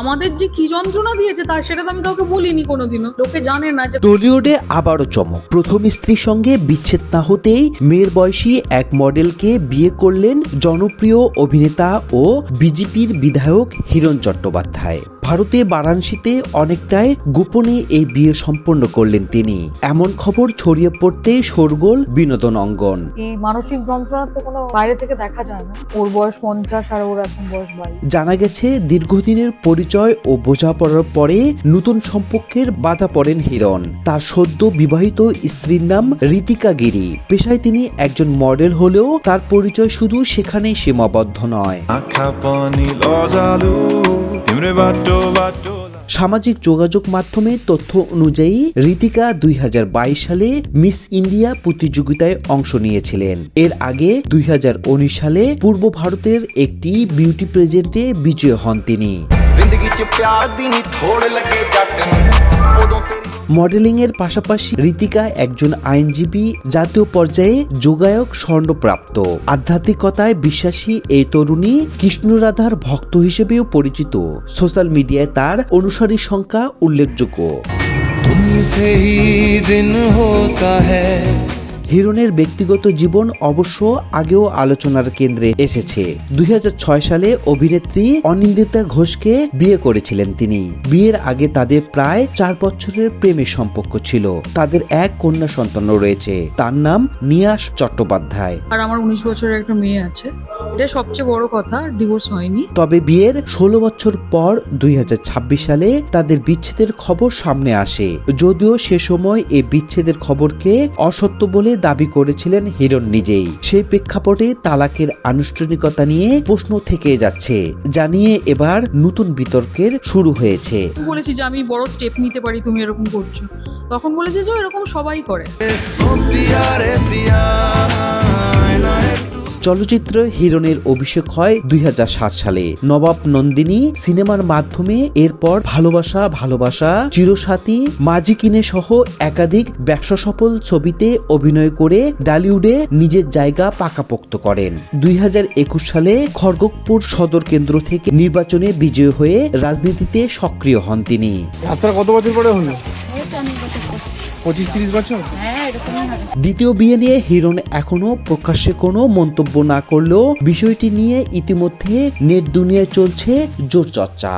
আমাদের যে কি যন্ত্রণা দিয়েছে তার সেটা তো আমি কাউকে বলিনি কোনোদিনও, লোকে জানে না যে। টলিউডে আবারও চমক, প্রথম স্ত্রীর সঙ্গে বিচ্ছেদ না হতেই মেয়ের বয়সী এক মডেলকে বিয়ে করলেন জনপ্রিয় অভিনেতা ও বিজেপির বিধায়ক হিরণ চট্টোপাধ্যায়। ভারতে বারাণসীতে অনেকটাই গোপনে এই বিয়ে সম্পন্ন করলেন তিনি। এমন খবর ছড়িয়ে পড়তে শোরগোল বিনোদন অঙ্গন। এই মানসিক যন্ত্রণা তো কোনো বাইরে থেকে দেখা যায় না। ওর বয়স 50 আর ওর এখন বয়স 22। জানা গেছে দীর্ঘদিনের পরিচয় ও বোঝাপড়ার পরে নতুন সম্পর্কের বাধা পড়েন হিরণ। তার সদ্য বিবাহিত স্ত্রীর নাম ঋতিকা গিরি। পেশায় তিনি একজন মডেল হলেও তার পরিচয় শুধু সেখানেই সীমাবদ্ধ নয়। সামাজিক যোগাযোগ মাধ্যমে তথ্য অনুযায়ী ঋতিকা 2022 সালে মিস ইন্ডিয়া প্রতিযোগিতায় অংশ নিয়েছিলেন। এর আগে 2019 সালে পূর্ব ভারতের একটি বিউটি প্রেজেন্টে বিজয়ী হন তিনি। মডেলিং এর পাশাপাশি ঋতিকা একজন আইনজীবী, জাতীয় পর্যায়ে যোগায়ক স্বর্ণপ্রাপ্ত। আধ্যাত্মিকতায় বিশ্বাসী এই তরুণী কৃষ্ণরাধার ভক্ত হিসেবেও পরিচিত। সোশ্যাল মিডিয়ায় তার অনুসারীর সংখ্যা উল্লেখযোগ্য। হিরণের ব্যক্তিগত জীবন অবশ্য আগেও আলোচনার কেন্দ্রে এসেছে। 2006 সালে অভিনেত্রী অনিন্দিতা ঘোষকে বিয়ে করেছিলেন তিনি। বিয়ের আগে তাদের প্রায় 4 বছরের প্রেমের সম্পর্ক ছিল। তাদের এক কন্যা সন্তানও রয়েছে, তার নাম নিয়াস চট্টোপাধ্যায়। আর আমার 19 বছরের একটা মেয়ে আছে, এটা সবচেয়ে বড় কথা, ডিভোর্স হয়নি। তবে বিয়ের 16 বছর পর 2026 সালে তাদের বিচ্ছেদের খবর সামনে আসে। যদিও সে সময় এই বিচ্ছেদের খবরকে অসত্য বলে দাবি করেছিলেন হিরণ নিজেই। সেই প্রেক্ষাপটে তালাকের আনুষ্ঠানিকতা নিয়ে প্রশ্ন থেকে যাচ্ছে, জানিয়ে এবার নতুন বিতর্কের শুরু হয়েছে। বলেছি যে আমি বড় স্টেপ নিতে পারি, তুমি এরকম করছো। তখন বলেছে যে এরকম সবাই করে। চলচ্চিত্রে হিরণের অভিষেক হয় 2007 সালে নবাব নন্দিনী সিনেমার মাধ্যমে। এরপর ভালোবাসা ভালোবাসা, চিরসাথী, মাঝি কিনে সহ একাধিক ব্যবসা সফল ছবিতে অভিনয় করে ডালিউডে নিজের জায়গা পাকাপোক্ত করেন। 2021 সালে খড়গপুর সদর কেন্দ্র থেকে নির্বাচনে বিজয়ী হয়ে রাজনীতিতে সক্রিয় হন তিনি। রাস্তার কত বছর পরে হলো? 25-30 বছর। দ্বিতীয় বিয়ে নিয়ে হিরণ এখনো প্রকাশ্যে কোনো মন্তব্য না করলেও বিষয়টি নিয়ে ইতিমধ্যে নেট দুনিয়ায় চলছে জোর চর্চা।